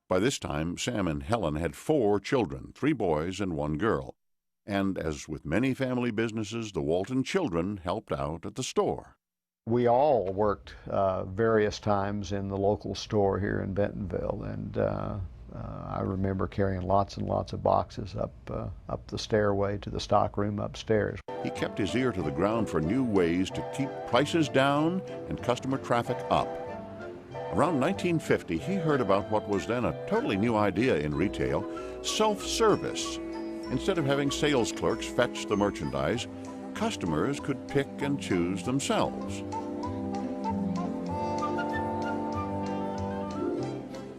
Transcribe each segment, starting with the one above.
By this time, Sam and Helen had 4 children, 3 boys and 1 girl. And as with many family businesses, the Walton children helped out at the store. We all worked various times in the local store here in Bentonville, and I remember carrying lots and lots of boxes up the stairway to the stock room upstairs. He kept his ear to the ground for new ways to keep prices down and customer traffic up. Around 1950, he heard about what was then a totally new idea in retail, self-service. Instead of having sales clerks fetch the merchandise, customers could pick and choose themselves.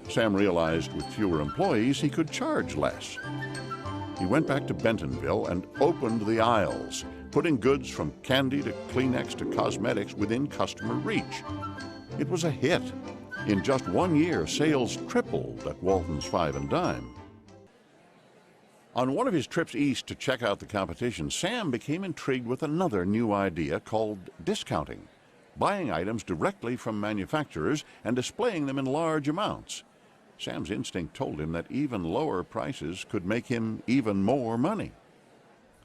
Sam realized with fewer employees, he could charge less. He went back to Bentonville and opened the aisles, putting goods from candy to Kleenex to cosmetics within customer reach. It was a hit. In just 1 year, sales tripled at Walton's Five and Dime. On one of his trips east to check out the competition, Sam became intrigued with another new idea called discounting, buying items directly from manufacturers and displaying them in large amounts. Sam's instinct told him that even lower prices could make him even more money.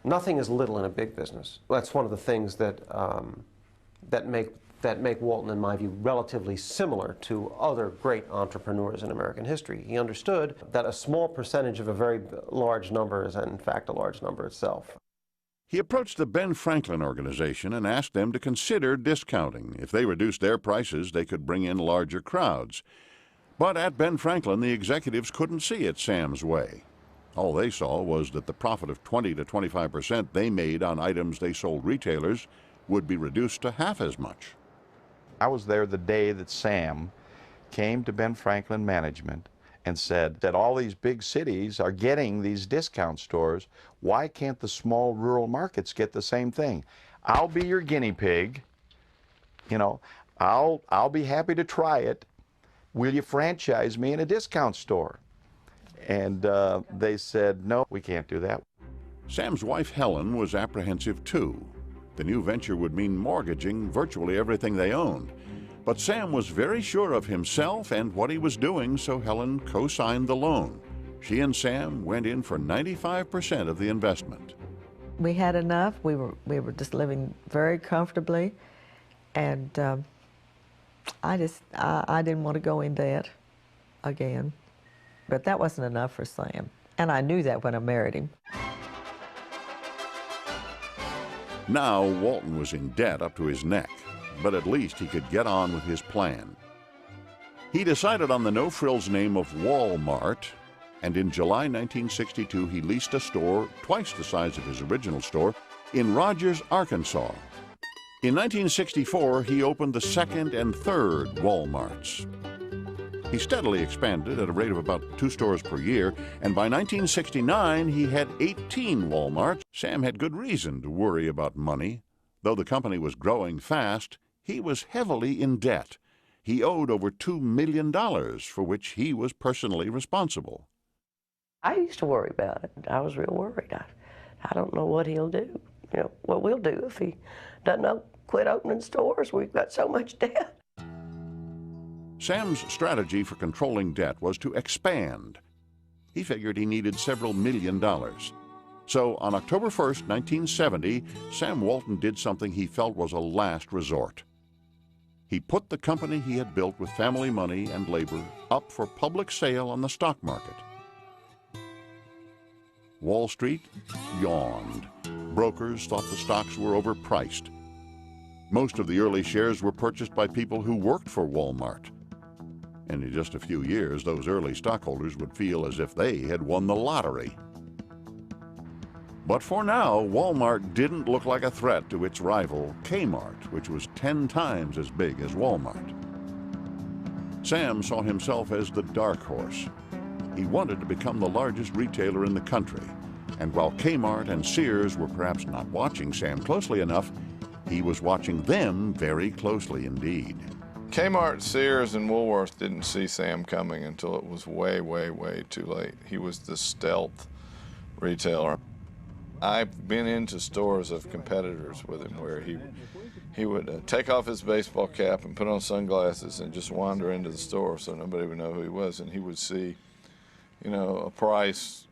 Nothing is little in a big business. That's one of the things that make Walton, in my view, relatively similar to other great entrepreneurs in American history. He understood that a small percentage of a very large number is, in fact, a large number itself. He approached the Ben Franklin organization and asked them to consider discounting. If they reduced their prices, they could bring in larger crowds. But at Ben Franklin, the executives couldn't see it Sam's way. All they saw was that the profit of 20 to 25% they made on items they sold retailers would be reduced to half as much. I was there the day that Sam came to Ben Franklin management and said that all these big cities are getting these discount stores. Why can't the small rural markets get the same thing? I'll be your guinea pig. You know, I'll be happy to try it. Will you franchise me in a discount store? And they said, no, we can't do that. Sam's wife, Helen, was apprehensive too. The new venture would mean mortgaging virtually everything they owned. But Sam was very sure of himself and what he was doing, so Helen co-signed the loan. She and Sam went in for 95% of the investment. We had enough. We were just living very comfortably, and I didn't want to go in debt again. But that wasn't enough for Sam, and I knew that when I married him. Now Walton was in debt up to his neck, but at least he could get on with his plan. He decided on the no-frills name of Wal-Mart, and in July 1962 he leased a store twice the size of his original store in Rogers, Arkansas. In 1964 he opened the second and third Wal-Marts. He steadily expanded at a rate of about 2 stores per year, and by 1969 he had 18 Walmarts. Sam had good reason to worry about money. Though the company was growing fast, he was heavily in debt. He owed over $2 million, for which he was personally responsible. I used to worry about it. I was real worried. I don't know what he'll do. You know, what we'll do if he doesn't quit opening stores. We've got so much debt. Sam's strategy for controlling debt was to expand. He figured he needed several $1 million. So on October 1st, 1970, Sam Walton did something he felt was a last resort. He put the company he had built with family money and labor up for public sale on the stock market. Wall Street yawned. Brokers thought the stocks were overpriced. Most of the early shares were purchased by people who worked for Walmart. And in just a few years, those early stockholders would feel as if they had won the lottery. But for now, Walmart didn't look like a threat to its rival, Kmart, which was 10 times as big as Walmart. Sam saw himself as the dark horse. He wanted to become the largest retailer in the country. And while Kmart and Sears were perhaps not watching Sam closely enough, he was watching them very closely indeed. Kmart, Sears, and Woolworth didn't see Sam coming until it was way, way, way too late. He was the stealth retailer. I've been into stores of competitors with him where he would take off his baseball cap and put on sunglasses and just wander into the store so nobody would know who he was, and he would see you know, a price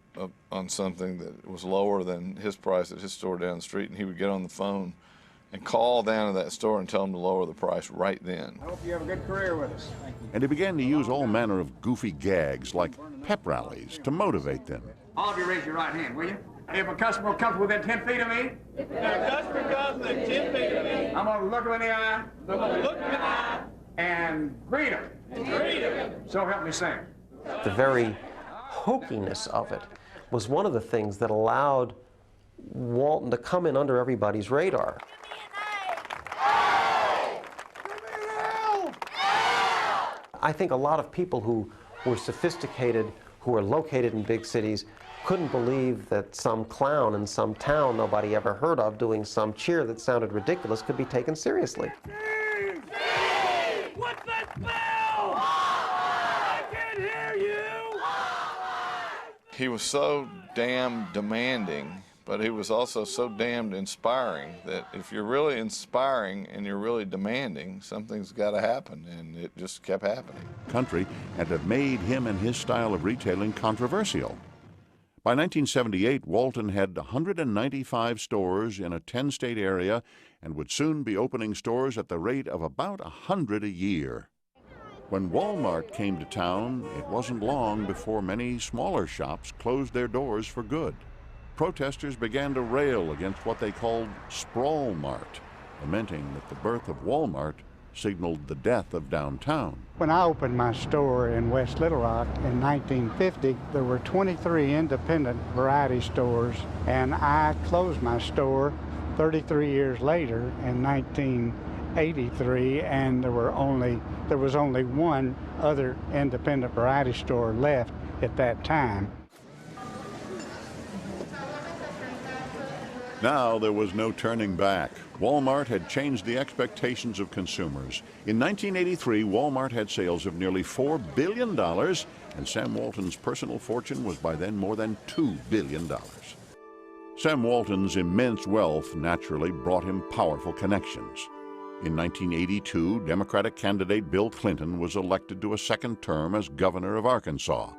on something that was lower than his price at his store down the street, and he would get on the phone and call down to that store and tell them to lower the price right then. I hope you have a good career with us. Thank you. And he began to use all manner of goofy gags like pep rallies to motivate them. All of you raise your right hand, will you? If a customer comes within 10 feet of me, if a customer comes within 10 feet of me, I'm going to look him in the eye. I'm going to look him in the eye and greet him. So help me Sam. The very hokiness of it was one of the things that allowed Walton to come in under everybody's radar. I think a lot of people who were sophisticated, who were located in big cities, couldn't believe that some clown in some town nobody ever heard of doing some cheer that sounded ridiculous could be taken seriously. Steve! Steve! What's that smell? I can't hear you! He was so damn demanding, but he was also so damned inspiring that if you're really inspiring and you're really demanding, something's got to happen, and it just kept happening. Country and have made him and his style of retailing controversial. By 1978, Walton had 195 stores in a 10-state area and would soon be opening stores at the rate of about 100 a year. When Walmart came to town, it wasn't long before many smaller shops closed their doors for good. Protesters began to rail against what they called Sprawl Mart, lamenting that the birth of Walmart signaled the death of downtown. When I opened my store in West Little Rock in 1950, there were 23 independent variety stores, and I closed my store 33 years later in 1983, and there was only one other independent variety store left at that time. Now there was no turning back. Walmart had changed the expectations of consumers. In 1983, Walmart had sales of nearly $4 billion, and Sam Walton's personal fortune was by then more than $2 billion. Sam Walton's immense wealth naturally brought him powerful connections. In 1982, Democratic candidate Bill Clinton was elected to a second term as governor of Arkansas.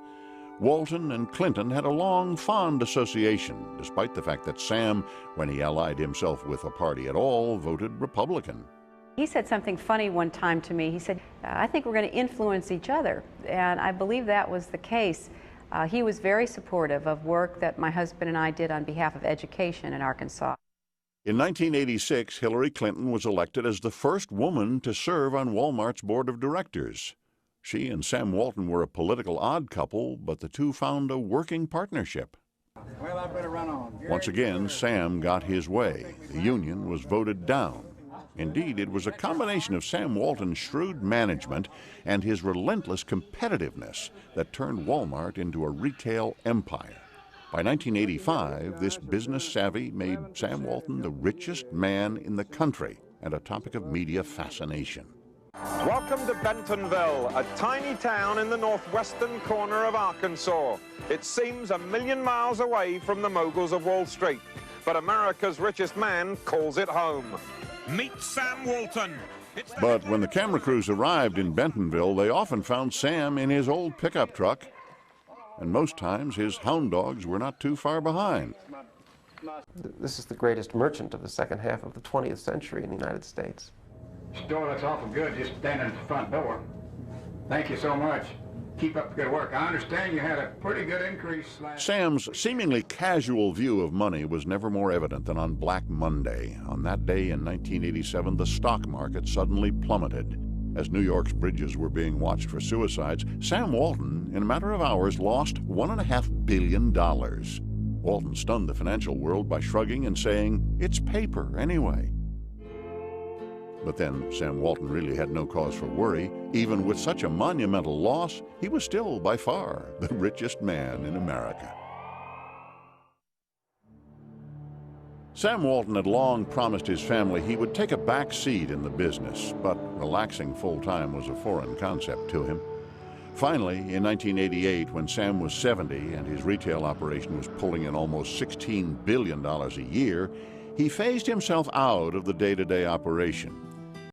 Walton and Clinton had a long, fond association, despite the fact that Sam, when he allied himself with a party at all, voted Republican. He said something funny one time to me. He said, I think we're going to influence each other. And I believe that was the case. He was very supportive of work that my husband and I did on behalf of education in Arkansas. In 1986, Hillary Clinton was elected as the first woman to serve on Walmart's board of directors. She and Sam Walton were a political odd couple, but the two found a working partnership. Well, I better run on. Once again, Sam got his way. The union was voted down. Indeed, it was a combination of Sam Walton's shrewd management and his relentless competitiveness that turned Walmart into a retail empire. By 1985, this business savvy made Sam Walton the richest man in the country and a topic of media fascination. Welcome to Bentonville, a tiny town in the northwestern corner of Arkansas. It seems 1,000,000 miles away from the moguls of Wall Street, but America's richest man calls it home. Meet Sam Walton. But when the camera crews arrived in Bentonville, they often found Sam in his old pickup truck, and most times his hound dogs were not too far behind. This is the greatest merchant of the second half of the 20th century in the United States. Store looks awful good just standing at the front door. Thank you so much. Keep up the good work. I understand you had a pretty good increase last... Sam's seemingly casual view of money was never more evident than on Black Monday. On that day in 1987, the stock market suddenly plummeted. As New York's bridges were being watched for suicides, Sam Walton, in a matter of hours, lost $1.5 billion. Walton stunned the financial world by shrugging and saying, "It's paper anyway." But then Sam Walton really had no cause for worry. Even with such a monumental loss, he was still by far the richest man in America. Sam Walton had long promised his family he would take a back seat in the business, but relaxing full-time was a foreign concept to him. Finally, in 1988, when Sam was 70 and his retail operation was pulling in almost $16 billion a year, he phased himself out of the day-to-day operation.